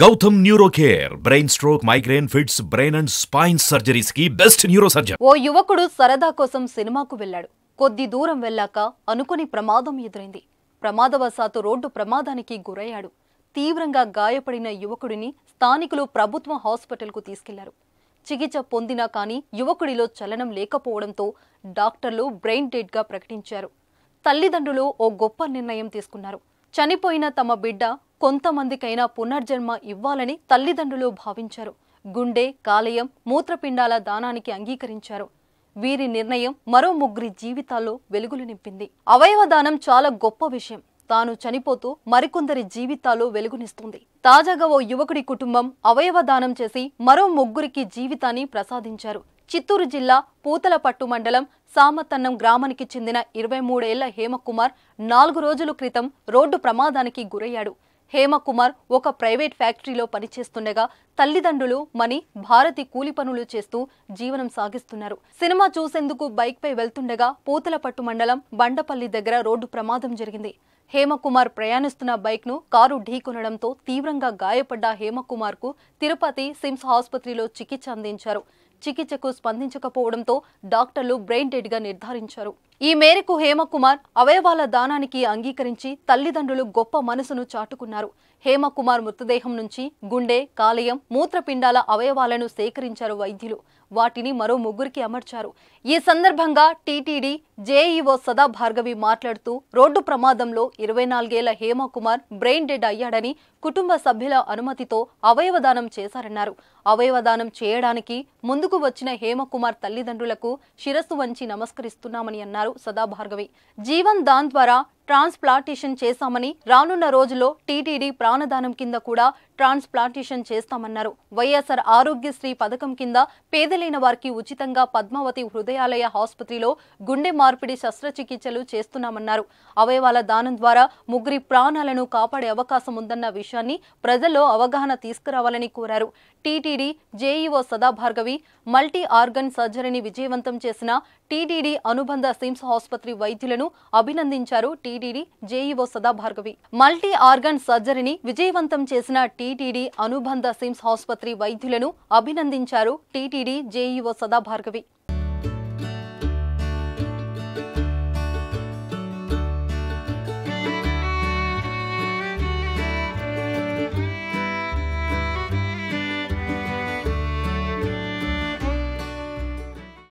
Gautam Neurocare, brain stroke, migraine, fits, brain and spine surgeries की best neurosurgeon. ఓ యువకుడు సరదా కోసం సినిమాకు వెళ్ళాడు. కొద్ది దూరం వెళ్ళాక అనుకోని ప్రమాదం ఎదురైంది. ప్రమాదవశాత్తు రోడ్డు ప్రమాదానికి గురయ్యాడు. తీవ్రంగా గాయపడిన యువకుడిని స్థానికులు ప్రభుత్వ హాస్పిటల్కు తీసుకెళ్లారు. చికిత్స పొందినా కానీ యువకుడిలో చలనం లేకపోవడంతో డాక్టర్లు బ్రెయిన్ డెడ్ గా ప్రకటించారు. తల్లిదండ్రులు ఓ గొప్ప నిర్ణయం తీసుకున్నారు. చనిపోయిన తమ బిడ్డ కొంతమందికైనా పునర్జన్మ ఇవ్వాలని తల్లిదండ్రులు భావించారు. గుండె, కాలేయం, మూత్రపిండాల దానానికి అంగీకరించారు. వీరి నిర్ణయం మరో ముగ్గురి జీవితాల్లో వెలుగులు నింపింది. అవయవ దానం చాలా గొప్ప విషయం. తాను చనిపోతూ మరికొందరి జీవితాల్లో వెలుగునిస్తుంది. తాజాగా ఓ యువకుడి కుటుంబం అవయవ దానం చేసి మరో ముగ్గురికి జీవితాన్ని ప్రసాదించారు. చిత్తూరు జిల్లా పూతలపట్టు మండలం సామతన్నం గ్రామానికి చెందిన 23 ఏళ్ల హేమకుమార్ 4 రోజుల క్రితం రోడ్డు ప్రమాదానికి గురయ్యాడు. హేమకుమార్ ఒక ప్రైవేట్ ఫ్యాక్టరీలో పనిచేస్తుండగా తల్లిదండ్రులు మణి, భారతి కూలి పనులు చేస్తూ జీవనం సాగిస్తున్నారు. సినిమా చూసేందుకు బైక్ పై వెళ్తుండగా పూతలపట్టు మండలం బండపల్లి దగ్గర రోడ్డు ప్రమాదం జరిగింది. హేమకుమార్ ప్రయాణిస్తున్న బైక్ ను కారు ఢీకొనడంతో తీవ్రంగా గాయపడ్డ హేమకుమార్ కు తిరుపతి సిమ్స్ ఆసుపత్రిలో చికిత్స అందించారు. చికిత్సకు స్పందించకపోవడంతో డాక్టర్లు బ్రెయిన్ డెడ్ గా నిర్ధారించారు. ఈ మేరకు హేమకుమార్ అవయవాల దానానికి అంగీకరించి తల్లిదండ్రులు గొప్ప మనసును చాటుకున్నారు. హేమకుమార్ మృతదేహం నుంచి గుండె, కాలేయం, మూత్రపిండాల అవయవాలను సేకరించారు వైద్యులు. వాటిని మరో ముగ్గురికి అమర్చారు. ఈ సందర్భంగా టీటీడీ జేఈఓ సదా భార్గవి మాట్లాడుతూ రోడ్డు ప్రమాదంలో 24 ఏళ్ల హేమకుమార్ బ్రెయిన్ డెడ్ అయ్యాడని, కుటుంబ సభ్యుల అనుమతితో అవయవదానం చేశారన్నారు. అవయవదానం చేయడానికి ముందుకు వచ్చిన హేమకుమార్ తల్లిదండ్రులకు శిరస్సు వంచి నమస్కరిస్తున్నామని అన్నారు సదా భార్గవి. జీవన్ దాన్ ద్వారా ట్రాన్స్ప్లాంటేషన్ చేశామని, రానున్న రోజుల్లో టీటీడీ ప్రాణదానం కింద కూడా ట్రాన్స్ప్లాంటేషన్ చేస్తామన్నారు. వైఎస్ఆర్ ఆరోగ్యశ్రీ పథకం కింద పేదలైన వారికి ఉచితంగా పద్మావతి హృదయాలయ ఆసుపత్రిలో గుండె మార్పిడి శస్త్రచికిత్సలు చేస్తున్నామన్నారు. అవయవాల దానం ద్వారా ముగ్గురి ప్రాణాలను కాపాడే అవకాశం ఉందన్న విషయాన్ని ప్రజల్లో అవగాహన తీసుకురావాలని కోరారు. టీటీడీ జేఈఓ సదా భార్గవి మల్టీ ఆర్గన్ సర్జరీని విజయవంతం చేసిన టీటీడీ అనుబంధ సిమ్స్ ఆసుపత్రి వైద్యులను అభినందించారు. టీటీడీ జేఈఓ సదా భార్గవి మల్టీ ఆర్గన్ సర్జరీని విజయవంతం చేసిన టీటీడీ అనుబంధ సిమ్స్ ఆసుపత్రి వైద్యులను అభినందించారు. టీటీడీ జేఈఓ సదా భార్గవి.